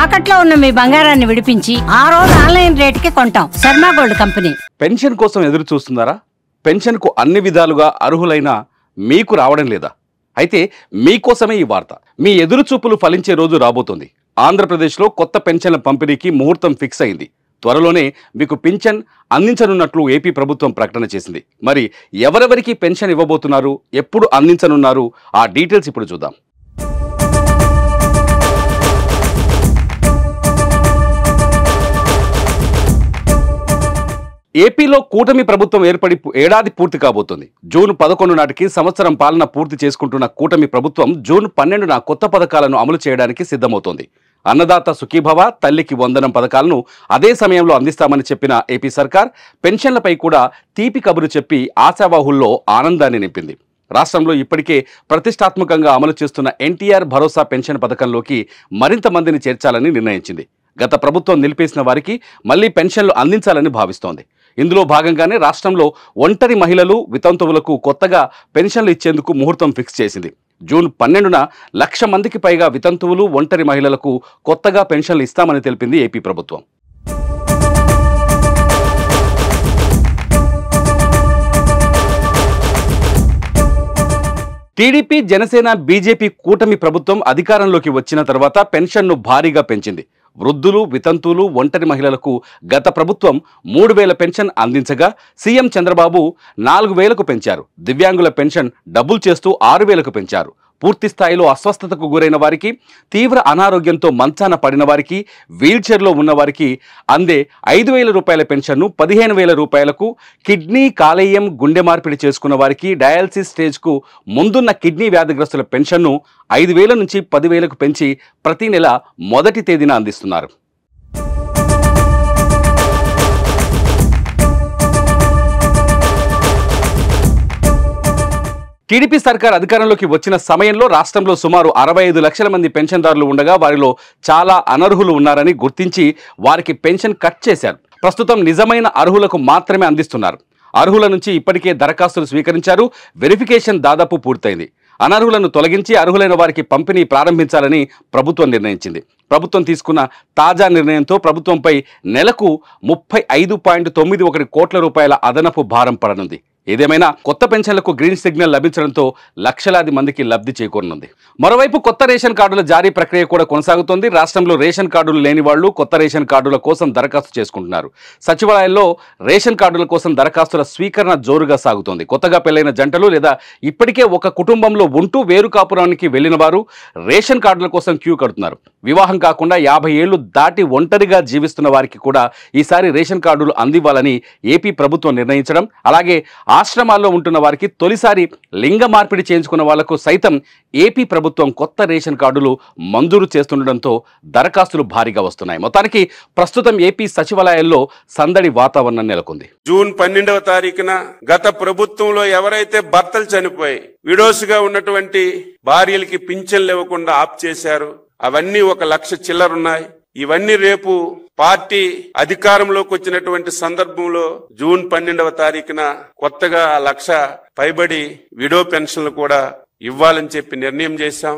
తాకట్లో ఉన్న మీ బంగారాన్ని విడిపించి ఆ రోజు ఆన్లైన్ రేటుకి కొంటాం. Sharma gold company. పెన్షన్ కోసం ఎదురు చూస్తున్నారా? పెన్షన్కు అన్ని విధాలుగా అర్హులైన మీకు రావడం లేదా? అయితే మీకోసమే ఈ వార్త. మీ ఎదురు చూపులు ఫలించే రోజు రాబోతోంది. ఆంధ్రప్రదేశ్లో కొత్త పెన్షన్ల పంపిణీకి ముహూర్తం ఫిక్స్ అయింది. త్వరలోనే మీకు పింఛన్ అందించనున్నట్లు ఏపీ ప్రభుత్వం ప్రకటన చేసింది. మరి ఎవరెవరికి పెన్షన్ ఇవ్వబోతున్నారు, ఎప్పుడు అందించనున్నారు, ఆ డీటెయిల్స్ ఇప్పుడు చూద్దాం. ఏపీలో కూటమి ప్రభుత్వం ఏర్పడి ఏడాది పూర్తి కాబోతోంది. జూన్ 11 నాటికి సంవత్సరం పాలన పూర్తి చేసుకుంటున్న కూటమి ప్రభుత్వం జూన్ 12న కొత్త పథకాలను అమలు చేయడానికి సిద్ధమవుతోంది. అన్నదాత సుఖీభవ, తల్లికి వందనం పథకాలను అదే సమయంలో అందిస్తామని చెప్పిన ఏపీ సర్కార్ పెన్షన్లపై కూడా తీపి కబురు చెప్పి ఆశావాహుల్లో ఆనందాన్ని నింపింది. రాష్ట్రంలో ఇప్పటికే ప్రతిష్టాత్మకంగా అమలు చేస్తున్న ఎన్టీఆర్ భరోసా పెన్షన్ పథకంలోకి మరింత మందిని చేర్చాలని నిర్ణయించింది. గత ప్రభుత్వం నిలిపేసిన వారికి మళ్లీ పెన్షన్లు అందించాలని భావిస్తోంది. ఇందులో భాగంగానే రాష్ట్రంలో ఒంటరి మహిళలు, వితంతువులకు కొత్తగా పెన్షన్లు ఇచ్చేందుకు ముహూర్తం ఫిక్స్ చేసింది. జూన్ 12న 1,00,000 మందికి పైగా వితంతువులు, ఒంటరి మహిళలకు కొత్తగా పెన్షన్లు ఇస్తామని తెలిపింది ఏపీ ప్రభుత్వం. టీడీపీ, జనసేన, బీజేపీ కూటమి ప్రభుత్వం అధికారంలోకి వచ్చిన తర్వాత పెన్షన్ను భారీగా పెంచింది. వృద్ధులు, వితంతువులు, ఒంటరి మహిళలకు గత ప్రభుత్వం 3,000 పెన్షన్ అందించగా సీఎం చంద్రబాబు 4,000కు పెంచారు. దివ్యాంగుల పెన్షన్ డబుల్ చేస్తూ 6,000కు పెంచారు. పూర్తి స్థాయిలో అస్వస్థతకు గురైన వారికి, తీవ్ర అనారోగ్యంతో మంచాన పడిన వారికి, వీల్చైర్లో ఉన్నవారికి అందే 5,000 రూపాయల పెన్షన్ను 15,000 రూపాయలకు, కిడ్నీ, కాలేయం, గుండె మార్పిడి చేసుకున్న వారికి, డయాలసిస్ స్టేజ్కు ముందున్న కిడ్నీ వ్యాధిగ్రస్తుల పెన్షన్ను 5,000 నుంచి 10,000కు పెంచి ప్రతి నెల మొదటి తేదీన అందిస్తున్నారు. టీడీపీ సర్కార్ అధికారంలోకి వచ్చిన సమయంలో రాష్ట్రంలో సుమారు 65 లక్షల మంది పెన్షన్దారులు ఉండగా వారిలో చాలా అనర్హులు ఉన్నారని గుర్తించి వారికి పెన్షన్ కట్ చేశారు. ప్రస్తుతం నిజమైన అర్హులకు మాత్రమే అందిస్తున్నారు. అర్హుల నుంచి ఇప్పటికే దరఖాస్తులు స్వీకరించారు. వెరిఫికేషన్ దాదాపు పూర్తయింది. అనర్హులను తొలగించి అర్హులైన వారికి పంపిణీ ప్రారంభించాలని ప్రభుత్వం నిర్ణయించింది. ప్రభుత్వం తీసుకున్న తాజా నిర్ణయంతో ప్రభుత్వంపై నెలకు 35.91 కోట్ల రూపాయల అదనపు భారం పడనుంది. ఏదేమైనా కొత్త పెన్షన్లకు గ్రీన్ సిగ్నల్ లభించడంతో లక్షలాది మందికి లబ్ధి చేకూరనుంది. మరోవైపు కొత్త రేషన్ కార్డుల జారీ ప్రక్రియ కూడా కొనసాగుతోంది. రాష్ట్రంలో రేషన్ కార్డులు లేని వాళ్లు కొత్త రేషన్ కార్డుల కోసం దరఖాస్తు చేసుకుంటున్నారు. సచివాలయాల్లో రేషన్ కార్డుల కోసం దరఖాస్తుల స్వీకరణ జోరుగా సాగుతోంది. కొత్తగా పెళ్లైన జంటలు లేదా ఇప్పటికే ఒక కుటుంబంలో ఉంటూ వేరు కాపురానికి వెళ్లిన వారు రేషన్ కార్డుల కోసం క్యూ కడుతున్నారు. వివాహం కాకుండా 50 ఏళ్లు దాటి ఒంటరిగా జీవిస్తున్న వారికి కూడా ఈసారి రేషన్ కార్డులు అందివ్వాలని ఏపీ ప్రభుత్వం నిర్ణయించడం, అలాగే ఆశ్రమాల్లో ఉంటున్న వారికి తొలిసారి లింగ మార్పిడి చేయించుకున్న వాళ్లకు సైతం ఏపీ ప్రభుత్వం కొత్త రేషన్ కార్డులు మంజూరు చేస్తుండటంతో దరఖాస్తులు భారీగా వస్తున్నాయి. మొత్తానికి ప్రస్తుతం ఏపీ సచివాలయాల్లో సందడి వాతావరణం నెలకొంది. జూన్ 12వ తారీఖున గత ప్రభుత్వంలో ఎవరైతే భర్తలు చనిపోయి విడోస్గా ఉన్నటువంటి భార్యలకి పింఛన్లు ఇవ్వకుండా ఆప్ చేశారు, అవన్నీ 1,00,000 చిల్లరున్నాయి. ఇవన్నీ రేపు పార్టీ అధికారంలోకి వచ్చినటువంటి సందర్భంలో జూన్ 12వ తారీఖున కొత్తగా 1,00,000 పైబడి విడో పెన్షన్లు కూడా ఇవ్వాలని చెప్పి నిర్ణయం చేశాం.